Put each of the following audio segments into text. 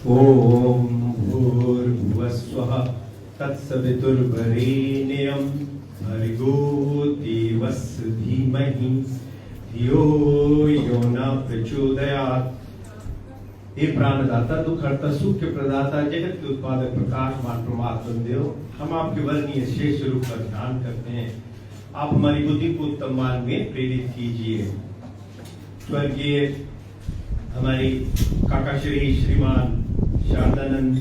ओम भूर्भुवस्वः तत्सवितुर्वरेण्यं भर्गो देवस्य धीमहि धियो यो न प्रचोदयात्। हे प्राणदाता, दुख हरता, सुख के प्रदाता, जगत के उत्पादक, प्रकाशमान परमात्मा देव, हम आपके वर्णीय शेष रूप का ध्यान करते हैं। आप हमारी बुद्धि को उत्तम मार्ग में प्रेरित कीजिए। स्वर्गीय हमारी काका श्रीमान शारदानंद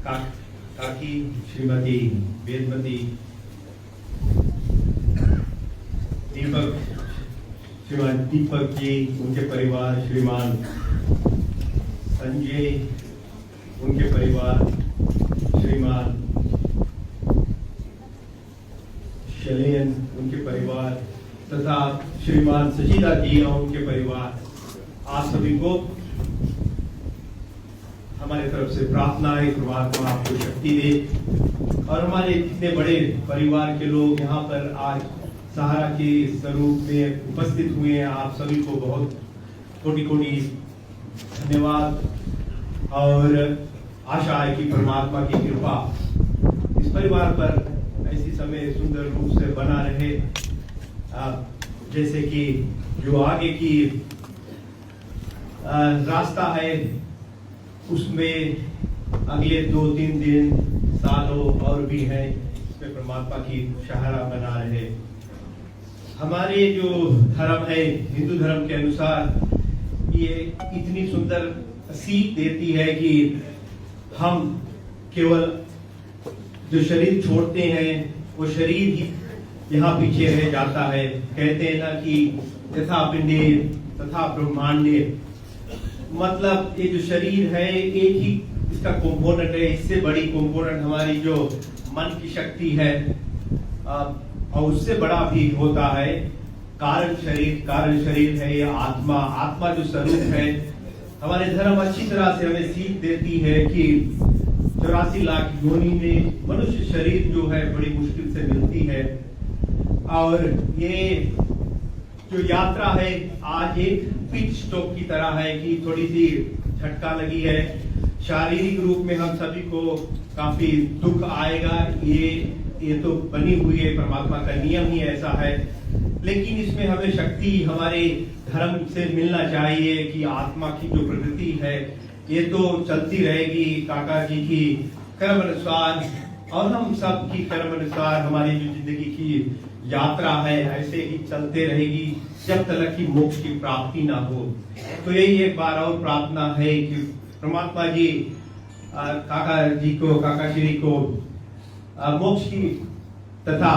काकी श्रीमती वेदमती दीपक, श्रीमान दीपक जी, उनके परिवार, श्रीमान संजय, उनके परिवार, श्रीमान शैलेन, उनके परिवार, तथा श्रीमान सजीदा जी और उनके परिवार, आप सभी को हमारे तरफ से प्रार्थना है। परमात्मा आपको शक्ति दे और हमारे जितने बड़े परिवार के लोग यहाँ पर आज सहारा के स्वरूप में उपस्थित हुए हैं, आप सभी को बहुत कोटि कोटि धन्यवाद और आशा है कि परमात्मा की कृपा इस परिवार पर ऐसी समय सुंदर रूप से बना रहे, जैसे कि जो आगे की रास्ता है उसमें अगले 2-3 दिन, सालों और भी है, इसमें परमात्मा की सहारा बना रहे। हमारे जो धर्म है, हिंदू धर्म के अनुसार ये इतनी सुंदर सीख देती है कि हम केवल जो शरीर छोड़ते हैं वो शरीर ही यहाँ पीछे रह जाता है। कहते हैं ना कि यथा पिंडे तथा ब्रह्मांडे, मतलब ये जो शरीर है एक ही इसका कंपोनेंट है, इससे बड़ी कंपोनेंट हमारी जो मन की शक्ति है और उससे बड़ा भी होता है कारण शरीर है ये आत्मा। आत्मा जो स्वरूप है, हमारे धर्म अच्छी तरह से हमें सीख देती है कि 84 लाख योनि में मनुष्य शरीर जो है बड़ी मुश्किल से मिलती है। और ये जो यात्रा है आज एक पिच स्टॉक की तरह है कि थोड़ी सी झटका लगी है। शारीरिक रूप में हम सभी को काफी दुख आएगा, ये तो बनी हुई है, परमात्मा का नियम ही ऐसा है। लेकिन इसमें हमें शक्ति हमारे धर्म से मिलना चाहिए कि आत्मा की जो प्रकृति है ये तो चलती रहेगी। काका जी की कर्म अनुसार और हम सब की कर्म अनुसार हमारी जो जिंदगी की यात्रा है ऐसे ही चलते रहेगी जब तक कि मोक्ष की प्राप्ति ना हो। तो यही एक बार और प्रार्थना है कि परमात्मा जी काका श्री को मोक्ष की तथा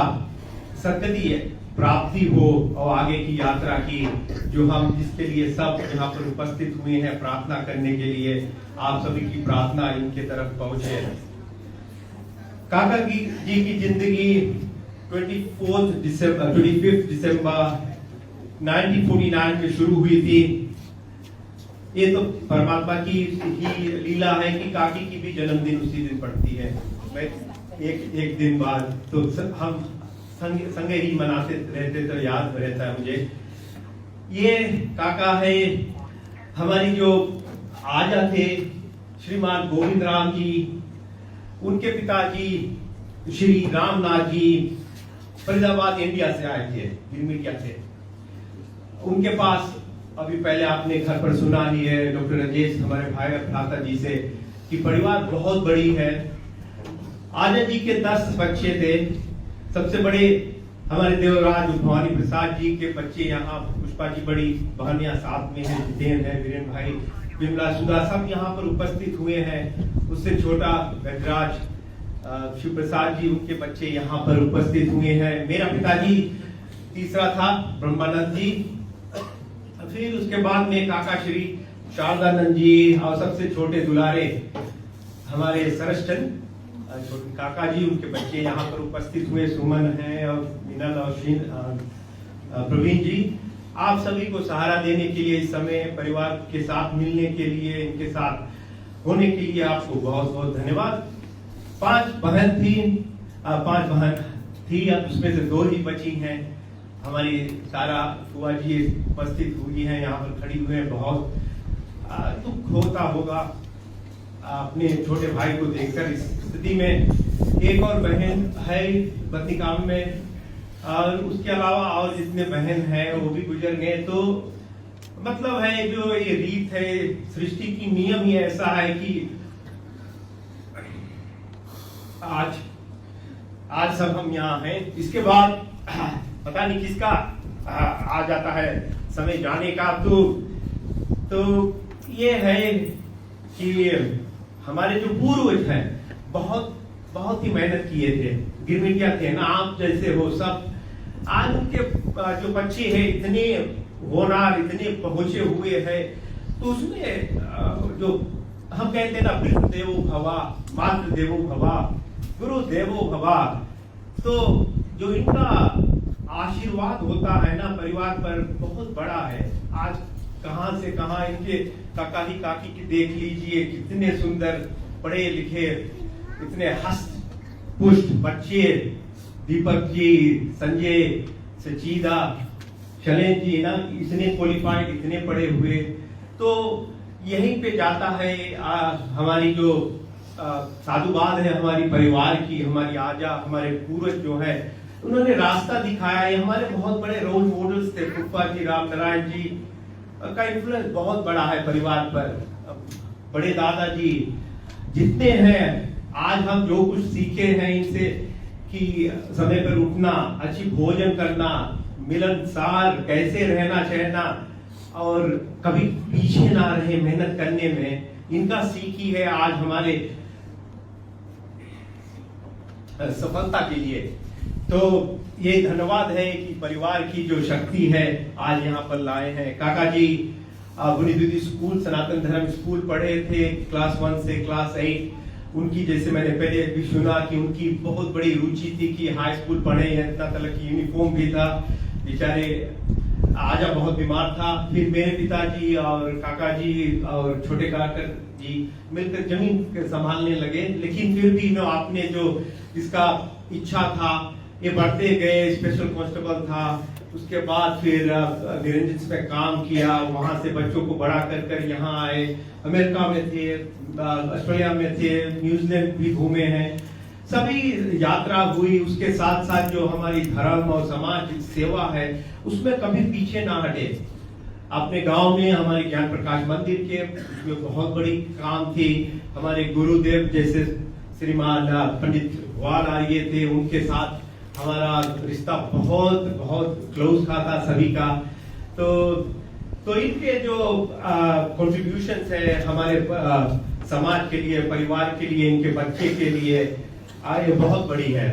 सद्गति प्राप्ति हो और आगे की यात्रा की जो हम जिसके लिए सब यहाँ पर उपस्थित हुए हैं प्रार्थना करने के लिए, आप सभी की प्रार्थना इनके तरफ पहुंचे। काका जी की जिंदगी 25 दिसंबर 1949 में शुरू हुई थी। ये तो परमात्मा की ही लीला है कि काकी की भी जन्मदिन उसी दिन पड़ती है। मैं एक दिन बाद तो हम संगे ही मनाते रहते, तो याद रहता है मुझे। ये काका है हमारी जो आजा थे श्रीमान गोविंद राम जी, उनके पिताजी श्री रामनाथ जी फरीदाबाद इंडिया से आए थे, गिरमिटिया से। उनके पास अभी पहले आपने घर पर सुना ही है डॉक्टर राजेश हमारे भाई भ्राता जी से कि परिवार बहुत बड़ी है। आजा जी के 10 बच्चे थे। सबसे बड़े हमारे देवराज भवानी प्रसाद जी के बच्चे यहाँ, पुष्पा जी बड़ी बहनियां साथ में है, जितेंद्र है, वीरेंद्र भाई, विमला, सुधा, सब यहाँ पर उपस्थित हुए हैं। उससे छोटा गजराज शिव प्रसाद जी, उनके बच्चे यहाँ पर उपस्थित हुए हैं। मेरा पिताजी तीसरा था, ब्रह्मानंद जी। फिर उसके बाद में काका श्री शारदानंद जी और सबसे छोटे दुलारे हमारे सरस्टन छोटे काका जी, उनके बच्चे यहाँ पर उपस्थित हुए, सुमन है और मिनल और प्रवीण जी। आप सभी को सहारा देने के लिए, इस समय परिवार के साथ मिलने के लिए, इनके साथ होने के लिए आपको बहुत बहुत धन्यवाद। 5 बहन थी, अब उसमें से 2 ही बची हैं। हमारी सारा बुआ जी उपस्थित हुई हैं, यहाँ पर खड़ी हुई हैं। बहुत दुख होता होगा अपने छोटे भाई को देखकर। इस स्थिति में एक और बहन है बत्तिकाम में, और उसके अलावा और जितने बहन हैं वो भी गुजर गए। तो मतलब है जो ये रीत है, सृष्टि की नियम ही ऐसा है कि आज सब हम यहाँ हैं। इसके बाद पता नहीं किसका आ जाता है समय जाने का। तो ये है कि हमारे जो पूर्वज हैं बहुत ही मेहनत किए थे, गिरमिटिया थे ना, आप जैसे हो सब। आज उनके जो बच्चे हैं इतने होनार, इतने पहुंचे हुए हैं, तो उसमें जो हम कहते हैं ना, पितृ देवो भवा, मातृ देवो भवा, गुरु देवो भवा, तो जो इनका आशीर्वाद होता है ना परिवार पर बहुत बड़ा है। आज कहां से कहां इनके काका ही काकी की देख लीजिए, कितने सुंदर पढ़े लिखे, इतने हस्त पुष्ट बच्चे, दीपक जी, संजय, सचीदा, शैलेंद्र जी ना, इतने क्वालिफाइड, इतने पढ़े हुए। तो यहीं पे जाता है हमारी जो साधुवाद है हमारी परिवार की, हमारी आजा, हमारे पूर्वज जो है उन्होंने रास्ता दिखाया है। हमारे बहुत बड़े रोल मॉडल्स थे। फूफा जी, राम नारायण जी का इन्फ्लुएंस बहुत बड़ा है परिवार पर। बड़े दादाजी जितने हैं, आज हम जो कुछ सीखे हैं इनसे कि समय पर उठना, अच्छी भोजन करना, मिलनसार कैसे रहना सहना, और कभी पीछे ना रहे मेहनत करने में, इनका सीखी है आज हमारे सफलता के लिए। तो ये धन्यवाद है कि परिवार की जो शक्ति है आज यहाँ पर लाए हैं। काका जी बुनियादी स्कूल, सनातन धर्म स्कूल पढ़े थे, क्लास 1 से क्लास 8। उनकी जैसे मैंने पहले भी सुना कि उनकी बहुत बड़ी रुचि थी कि हाई स्कूल पढ़े हैं, इतना तक की यूनिफॉर्म भी था। बेचारे आजा बहुत बीमार था। फिर मेरे पिताजी और काका जी और छोटे काका जी मिलकर जमीन संभालने लगे, लेकिन फिर भी आपने जो इसका इच्छा था ये बढ़ते गए। स्पेशल कांस्टेबल था, उसके बाद फिर निरंजन में काम किया, वहां से बच्चों को बड़ा कर कर यहाँ आए। अमेरिका में थे, ऑस्ट्रेलिया में थे, न्यूजीलैंड भी घूमे हैं, सभी यात्रा हुई। उसके साथ साथ जो हमारी धर्म और समाज सेवा है उसमें कभी पीछे ना हटे। अपने गांव में हमारे ज्ञान प्रकाश मंदिर के उसमें बहुत बड़ी काम थी। हमारे गुरुदेव जैसे श्रीमान पंडित वाल आर्य थे, उनके साथ हमारा रिश्ता बहुत बहुत क्लोज था सभी का। तो इनके जो कंट्रीब्यूशंस है हमारे समाज के लिए, परिवार के लिए, इनके बच्चे के लिए ये बहुत बड़ी है।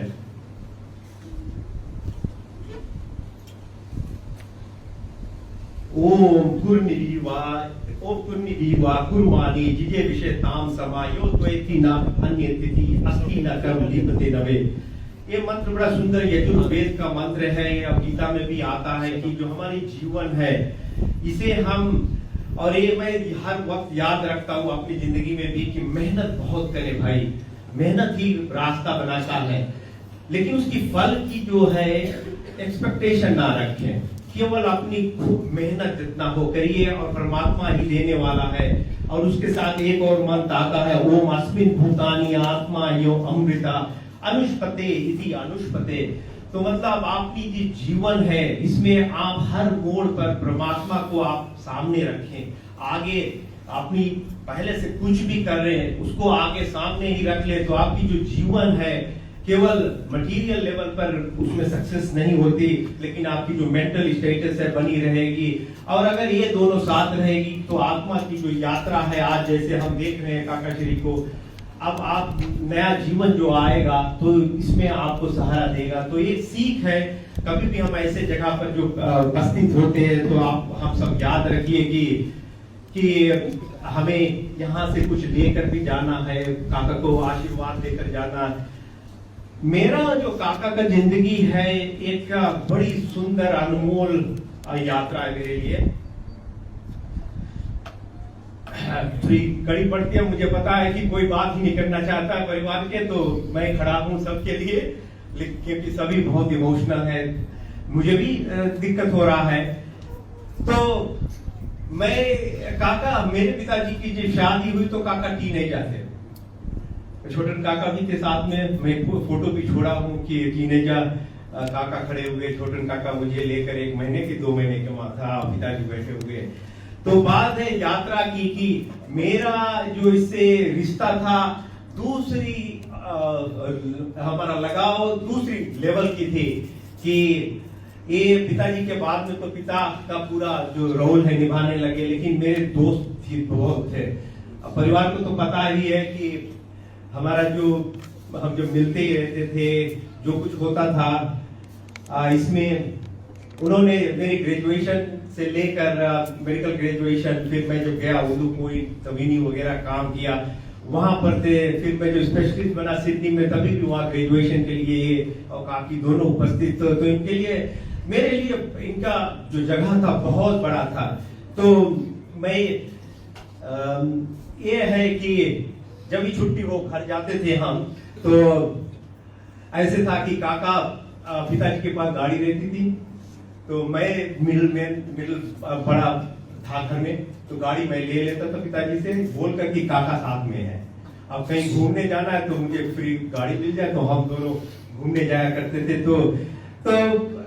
ओम पूर्णिवा कुर्माणि जिजे विषय ताम समायो त्वेति न अन्य तिथि अस्ति न कर्म लिपते नवे। ये मंत्र बड़ा सुंदर यजुर्वेद का मंत्र है, और गीता में भी आता है कि जो हमारी जीवन है इसे हम, और ये मैं हर वक्त याद रखता हूँ अपनी जिंदगी में भी कि मेहनत बहुत करें भाई, मेहनत ही रास्ता बनाता है। लेकिन उसकी फल की जो है एक्सपेक्टेशन ना रखें, केवल अपनी खूब मेहनत जितना हो करिए, और परमात्मा ही देने वाला है। और उसके साथ एक और मंत्र आता है, ओम अस्मिन् भूतानि आत्मा यो अमृता अनुष्पते इति अनुष्पते। तो मतलब आपकी जो जीवन है इसमें आप हर मोड़ पर परमात्मा को आप सामने रखें। आगे अपनी पहले से कुछ भी कर रहे हैं उसको आगे सामने ही रख ले, तो आपकी जो जीवन है केवल मटेरियल लेवल पर उसमें सक्सेस नहीं होती, लेकिन आपकी जो मेंटल स्टेटस है बनी रहेगी। और अगर ये दोनों साथ रहेगी तो आत्मा की जो यात्रा है, आज जैसे हम देख रहे हैं काका श्री को, अब आप नया जीवन जो आएगा तो इसमें आपको सहारा देगा। तो ये सीख है, कभी भी हम ऐसे जगह पर जो उपस्थित होते हैं तो हम सब याद रखिए कि हमें यहाँ से कुछ लेकर भी जाना है, काका को आशीर्वाद देकर जाना है। मेरा जो काका का जिंदगी है एक बड़ी सुंदर अनमोल यात्रा है मेरे लिए। थोड़ी कड़ी पड़ती है, मुझे पता है कि कोई बात ही नहीं करना चाहता परिवार के, तो मैं खड़ा हूं सबके लिए, क्योंकि सभी बहुत इमोशनल है, मुझे भी दिक्कत हो रहा है। तो मैं काका, मेरे पिताजी की जब शादी हुई तो काका टीनेजर थे। छोटन काका भी थे साथ में, मैं फोटो भी छोड़ा हूँ कि टीनेजर काका खड़े हुए, छोटन काका मुझे लेकर 1 महीने के 2 महीने के था, पिताजी बैठे हुए। तो बात है यात्रा की कि मेरा जो इससे रिश्ता था, दूसरी हमारा लगाव दूसरी लेवल की थी कि ये पिताजी के बाद में तो पिता का पूरा जो रोल है निभाने लगे, लेकिन मेरे दोस्त भी बहुत थे। परिवार को तो पता ही है कि हमारा जो हम जब मिलते ही रहते थे, जो कुछ होता था, इसमें उन्होंने मेरी ग्रेजुएशन से लेकर मेडिकल ग्रेजुएशन, फिर मैं जब गया उर्दू कोई तवीनी वगैरह काम किया वहां पर थे, फिर मैं जो स्पेशलिस्ट बना सिडनी में, तभी भी वहाँ ग्रेजुएशन के लिए और काफी दोनों उपस्थित। तो इनके लिए, मेरे लिए इनका जो जगह था बहुत बड़ा था। तो मैं ये है कि जब भी छुट्टी हो घर जाते थे हम, तो ऐसे था कि काका पिताजी के पास गाड़ी रहती थी, तो मैं मिडिल बड़ा था घर में, तो गाड़ी मैं ले लेता था पिताजी से बोलकर कि काका साथ में है, अब कहीं घूमने जाना है तो मुझे फ्री गाड़ी मिल जाए, तो हम दोनों घूमने जाया करते थे। तो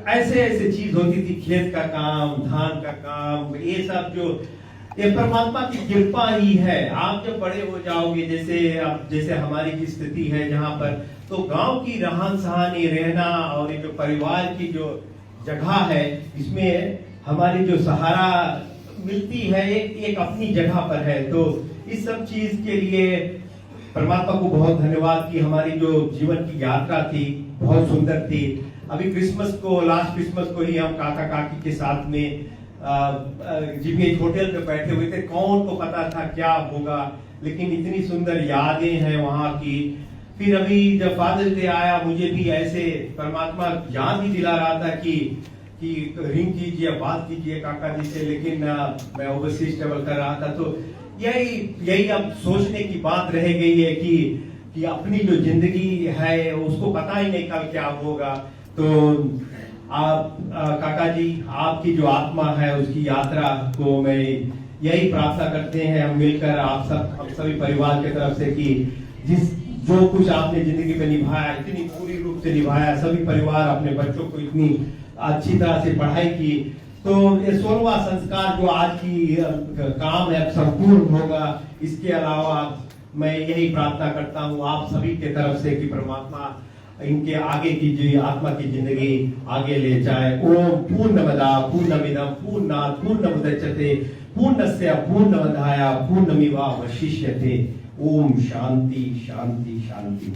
ऐसे ऐसे चीज होती थी, खेत का काम, धान का काम, ये सब जो ये परमात्मा की कृपा ही है। आप जब बड़े हो जाओगे, जैसे हमारी की स्थिति है जहाँ पर, तो गांव की रहन सहन, रहना और ये जो परिवार की जो जगह है, इसमें हमारी जो सहारा मिलती है एक अपनी जगह पर है। तो इस सब चीज के लिए परमात्मा को बहुत धन्यवाद कि हमारी जो जीवन की यात्रा थी बहुत सुंदर थी। अभी क्रिसमस को, लास्ट क्रिसमस को ही हम काका काकी के साथ में जीपीएच होटल में बैठे हुए थे। कौन को पता था क्या होगा, लेकिन इतनी सुंदर यादें हैं वहां की। फिर अभी जब फादर्स डे आया, मुझे भी ऐसे परमात्मा याद ही दिला रहा था कि रिंग कीजिए, बात कीजिए काका जी से, लेकिन मैं ओवरसीज ट्रेवल कर रहा था। तो यही अब सोचने की बात रह गई है कि अपनी जो जिंदगी है उसको पता ही नहीं कल क्या होगा। तो आप काका जी, आपकी जो आत्मा है उसकी यात्रा को मैं यही प्रार्थना करते हैं हम मिलकर, हम सभी परिवार की तरफ से कि जो कुछ आपने जिंदगी में निभाया, इतनी पूरी रूप से निभाया, सभी परिवार अपने बच्चों को इतनी अच्छी तरह से पढ़ाई की, तो ये 16वां संस्कार जो आज की काम है संपूर्ण होगा। इसके अलावा मैं यही प्रार्थना करता हूँ आप सभी के तरफ से कि परमात्मा इनके आगे की जो आत्मा की जिंदगी आगे ले जाए। ओम पूर्णमदा पूर्णमिदं पूर्णात् पूर्णमुदच्यते पूर्णस्य पूर्णमादाय पूर्णमेवावशिष्यते। ओम शांति शांति शांति।